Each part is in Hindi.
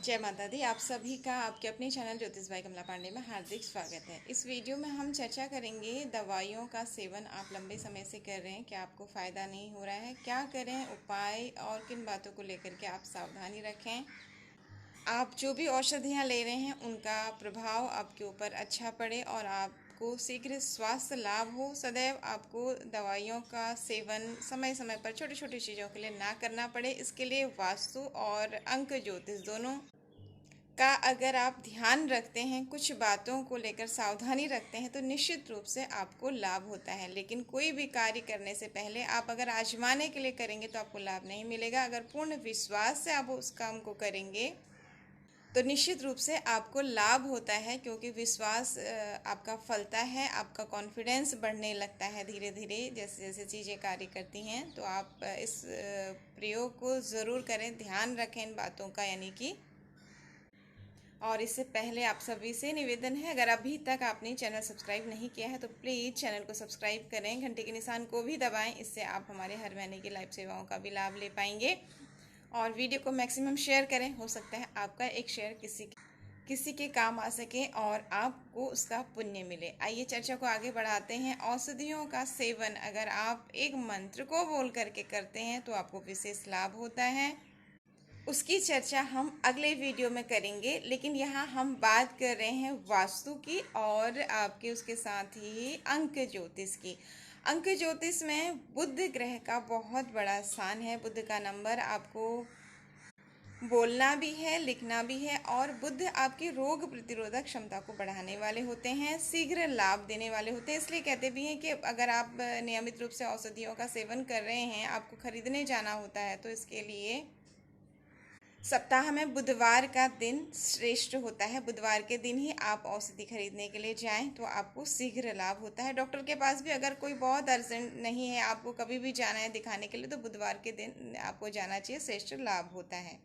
जय माता दी। आप सभी का आपके अपने चैनल ज्योतिष भाई कमला पांडे में हार्दिक स्वागत है। इस वीडियो में हम चर्चा करेंगे दवाइयों का सेवन आप लंबे समय से कर रहे हैं, क्या आपको फ़ायदा नहीं हो रहा है, क्या करें उपाय और किन बातों को लेकर के आप सावधानी रखें। आप जो भी औषधियाँ ले रहे हैं उनका प्रभाव आपके ऊपर अच्छा पड़े और आपको शीघ्र स्वास्थ्य लाभ हो। सदैव आपको दवाइयों का सेवन समय समय पर छोटी छोटी चीज़ों के लिए ना करना पड़े। इसके लिए वास्तु और अंक ज्योतिष दोनों का अगर आप ध्यान रखते हैं, कुछ बातों को लेकर सावधानी रखते हैं तो निश्चित रूप से आपको लाभ होता है। लेकिन कोई भी कार्य करने से पहले आप अगर आजमाने के लिए करेंगे तो आपको लाभ नहीं मिलेगा। अगर पूर्ण विश्वास से आप उस काम को करेंगे तो निश्चित रूप से आपको लाभ होता है, क्योंकि विश्वास आपका फलता है, आपका कॉन्फिडेंस बढ़ने लगता है धीरे धीरे जैसे जैसे चीज़ें कार्य करती हैं। तो आप इस प्रयोग को ज़रूर करें, ध्यान रखें इन बातों का यानी कि। और इससे पहले आप सभी से निवेदन है, अगर अभी तक आपने चैनल सब्सक्राइब नहीं किया है तो प्लीज़ चैनल को सब्सक्राइब करें, घंटे के निशान को भी दबाएं। इससे आप हमारे हर महीने की लाइव सेवाओं का भी लाभ ले पाएंगे। और वीडियो को मैक्सिमम शेयर करें, हो सकता है आपका एक शेयर किसी के काम आ सके और आपको उसका पुण्य मिले। आइए चर्चा को आगे बढ़ाते हैं। औषधियों का सेवन अगर आप एक मंत्र को बोल करके करते हैं तो आपको विशेष लाभ होता है। उसकी चर्चा हम अगले वीडियो में करेंगे, लेकिन यहाँ हम बात कर रहे हैं वास्तु की और आपके उसके साथ ही अंक ज्योतिष की। अंक ज्योतिष में बुध ग्रह का बहुत बड़ा स्थान है। बुध का नंबर आपको बोलना भी है, लिखना भी है, और बुध आपकी रोग प्रतिरोधक क्षमता को बढ़ाने वाले होते हैं, शीघ्र लाभ देने वाले होते हैं। इसलिए कहते भी हैं कि अगर आप नियमित रूप से औषधियों का सेवन कर रहे हैं, आपको खरीदने जाना होता है तो इसके लिए सप्ताह में बुधवार का दिन श्रेष्ठ होता है। बुधवार के दिन ही आप औषधि खरीदने के लिए जाएं तो आपको शीघ्र लाभ होता है। डॉक्टर के पास भी अगर कोई बहुत अर्जेंट नहीं है, आपको कभी भी जाना है दिखाने के लिए, तो बुधवार के दिन आपको जाना चाहिए, श्रेष्ठ लाभ होता है।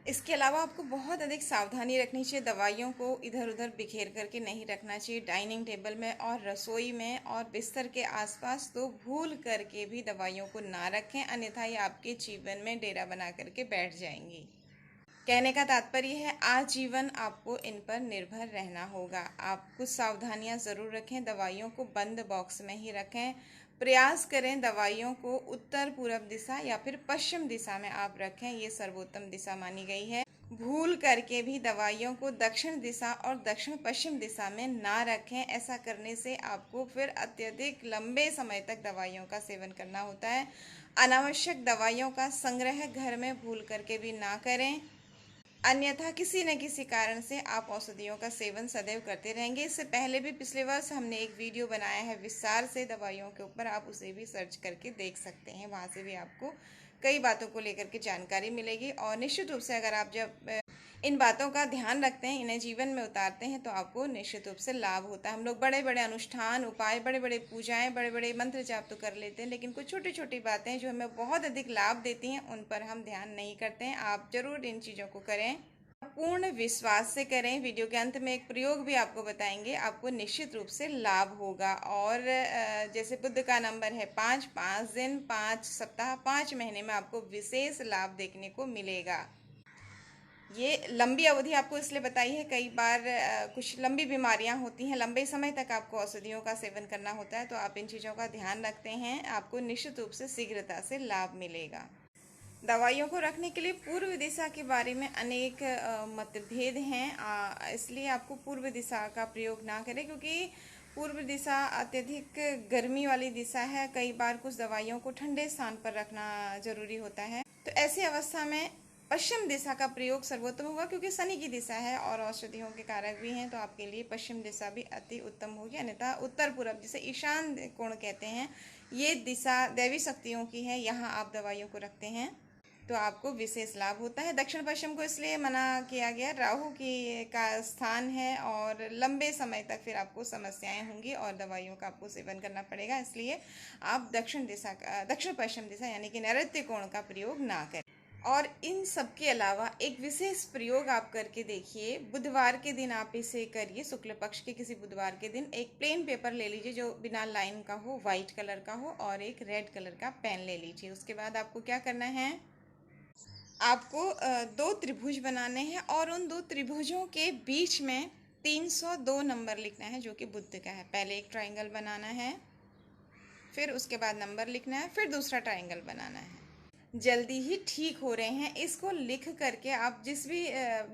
इसके अलावा आपको बहुत अधिक सावधानी रखनी चाहिए। दवाइयों को इधर उधर बिखेर करके नहीं रखना चाहिए, डाइनिंग टेबल में और रसोई में और बिस्तर के आसपास तो भूल करके भी दवाइयों को ना रखें, अन्यथा ये आपके जीवन में डेरा बना करके बैठ जाएंगी। कहने का तात्पर्य है आजीवन आपको इन पर निर्भर रहना होगा। आप कुछ सावधानियां ज़रूर रखें, दवाइयों को बंद बॉक्स में ही रखें। प्रयास करें दवाइयों को उत्तर पूर्व दिशा या फिर पश्चिम दिशा में आप रखें, ये सर्वोत्तम दिशा मानी गई है। भूल करके भी दवाइयों को दक्षिण दिशा और दक्षिण पश्चिम दिशा में ना रखें। ऐसा करने से आपको फिर अत्यधिक लंबे समय तक दवाइयों का सेवन करना होता है। अनावश्यक दवाइयों का संग्रह घर में भूल करके भी ना करें, अन्यथा किसी न किसी कारण से आप औषधियों का सेवन सदैव करते रहेंगे। इससे पहले भी पिछले वर्ष हमने एक वीडियो बनाया है विस्तार से दवाइयों के ऊपर, आप उसे भी सर्च करके देख सकते हैं। वहाँ से भी आपको कई बातों को लेकर के जानकारी मिलेगी। और निश्चित रूप से अगर आप जब इन बातों का ध्यान रखते हैं, इन्हें जीवन में उतारते हैं, तो आपको निश्चित रूप से लाभ होता है। हम लोग बड़े बड़े अनुष्ठान, उपाय, बड़े बड़े पूजाएं, बड़े बड़े मंत्र जाप तो कर लेते हैं, लेकिन कुछ छोटी छोटी बातें जो हमें बहुत अधिक लाभ देती हैं उन पर हम ध्यान नहीं करते हैं। आप जरूर इन चीज़ों को करें, पूर्ण विश्वास से करें। वीडियो के अंत में एक प्रयोग भी आपको बताएंगे, आपको निश्चित रूप से लाभ होगा। और जैसे बुध का नंबर है 5, 5 दिन, 5 सप्ताह, 5 महीने में आपको विशेष लाभ देखने को मिलेगा। ये लंबी अवधि आपको इसलिए बताई है, कई बार कुछ लंबी बीमारियां होती हैं, लंबे समय तक आपको औषधियों का सेवन करना होता है, तो आप इन चीज़ों का ध्यान रखते हैं, आपको निश्चित रूप से शीघ्रता से लाभ मिलेगा। दवाइयों को रखने के लिए पूर्व दिशा के बारे में अनेक मतभेद हैं, इसलिए आपको पूर्व दिशा का प्रयोग ना करें, क्योंकि पूर्व दिशा अत्यधिक गर्मी वाली दिशा है। कई बार कुछ दवाइयों को ठंडे स्थान पर रखना जरूरी होता है, तो ऐसी अवस्था में पश्चिम दिशा का प्रयोग सर्वोत्तम होगा, क्योंकि शनि की दिशा है और औषधियों के कारक भी हैं, तो आपके लिए पश्चिम दिशा भी अति उत्तम होगी। अन्यथा उत्तर पूर्व, जिसे ईशान कोण कहते हैं, ये दिशा दैवी शक्तियों की है, यहाँ आप दवाइयों को रखते हैं तो आपको विशेष लाभ होता है। दक्षिण पश्चिम को इसलिए मना किया गया, राहु की का स्थान है और लंबे समय तक फिर आपको समस्याएं होंगी और दवाइयों का आपको सेवन करना पड़ेगा, इसलिए आप दक्षिण पश्चिम दिशा यानी कि नैऋत्य कोण का प्रयोग ना करें। और इन सब के अलावा एक विशेष प्रयोग आप करके देखिए। बुधवार के दिन आप इसे करिए, शुक्ल पक्ष के किसी बुधवार के दिन एक प्लेन पेपर ले लीजिए जो बिना लाइन का हो, व्हाइट कलर का हो, और एक रेड कलर का पेन ले लीजिए। उसके बाद आपको क्या करना है, आपको दो त्रिभुज बनाने हैं और उन दो त्रिभुजों के बीच में 302 नंबर लिखना है जो कि बुध का है। पहले एक ट्रायंगल बनाना है, फिर उसके बाद नंबर लिखना है, फिर दूसरा ट्रायंगल बनाना है। जल्दी ही ठीक हो रहे हैं। इसको लिख करके आप जिस भी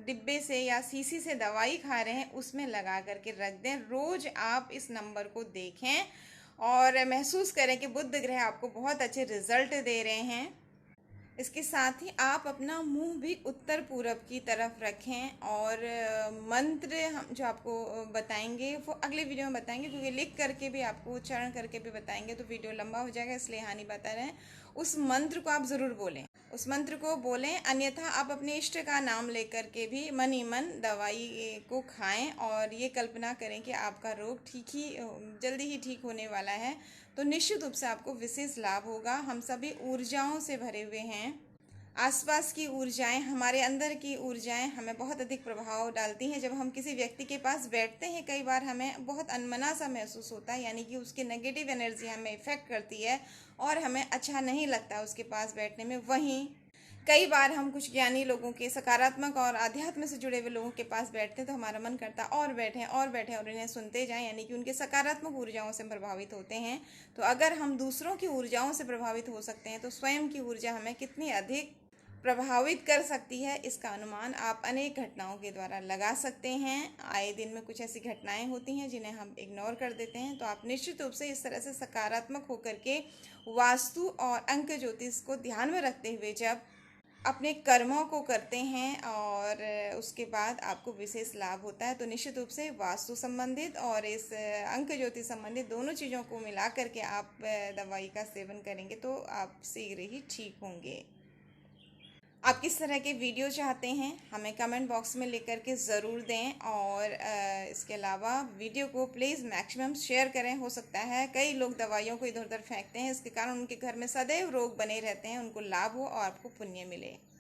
डिब्बे से या शीशी से दवाई खा रहे हैं उसमें लगा करके रख दें। रोज आप इस नंबर को देखें और महसूस करें कि बुध ग्रह आपको बहुत अच्छे रिजल्ट दे रहे हैं। इसके साथ ही आप अपना मुंह भी उत्तर पूरब की तरफ रखें और मंत्र हम जो आपको बताएंगे वो अगले वीडियो में बताएंगे, क्योंकि लिख करके भी आपको उच्चारण करके भी बताएंगे तो वीडियो लंबा हो जाएगा, इसलिए हानि बता रहे हैं। उस मंत्र को आप ज़रूर बोलें, उस मंत्र को बोलें, अन्यथा आप अपने इष्ट का नाम लेकर के भी मन ही मन दवाई को खाएं और ये कल्पना करें कि आपका रोग जल्दी ही ठीक होने वाला है। तो निश्चित रूप से आपको विशेष लाभ होगा। हम सभी ऊर्जाओं से भरे हुए हैं। आसपास की ऊर्जाएं, हमारे अंदर की ऊर्जाएं हमें बहुत अधिक प्रभाव डालती हैं। जब हम किसी व्यक्ति के पास बैठते हैं कई बार हमें बहुत अनमना सा महसूस होता है, यानी कि उसकी नेगेटिव एनर्जी हमें इफेक्ट करती है और हमें अच्छा नहीं लगता उसके पास बैठने में। वहीं कई बार हम कुछ ज्ञानी लोगों के, सकारात्मक और आध्यात्म से जुड़े हुए लोगों के पास बैठते हैं तो हमारा मन करता है और बैठें और बैठें और इन्हें सुनते जाएं, यानी कि उनके सकारात्मक ऊर्जाओं से प्रभावित होते हैं। तो अगर हम दूसरों की ऊर्जाओं से प्रभावित हो सकते हैं तो स्वयं की ऊर्जा हमें कितनी अधिक प्रभावित कर सकती है, इसका अनुमान आप अनेक घटनाओं के द्वारा लगा सकते हैं। आए दिन में कुछ ऐसी घटनाएं होती हैं जिन्हें हम इग्नोर कर देते हैं। तो आप निश्चित रूप से इस तरह से सकारात्मक होकर के वास्तु और अंक ज्योतिष को ध्यान में रखते हुए जब अपने कर्मों को करते हैं और उसके बाद आपको विशेष लाभ होता है, तो निश्चित रूप से वास्तु संबंधित और इस अंक ज्योतिष संबंधित दोनों चीज़ों को मिला करके आप दवाई का सेवन करेंगे तो आप शीघ्र ही ठीक होंगे। आप किस तरह के वीडियो चाहते हैं हमें कमेंट बॉक्स में लेकर के ज़रूर दें और इसके अलावा वीडियो को प्लीज़ मैक्सिमम शेयर करें। हो सकता है कई लोग दवाइयों को इधर उधर फेंकते हैं, इसके कारण उनके घर में सदैव रोग बने रहते हैं, उनको लाभ हो और आपको पुण्य मिले।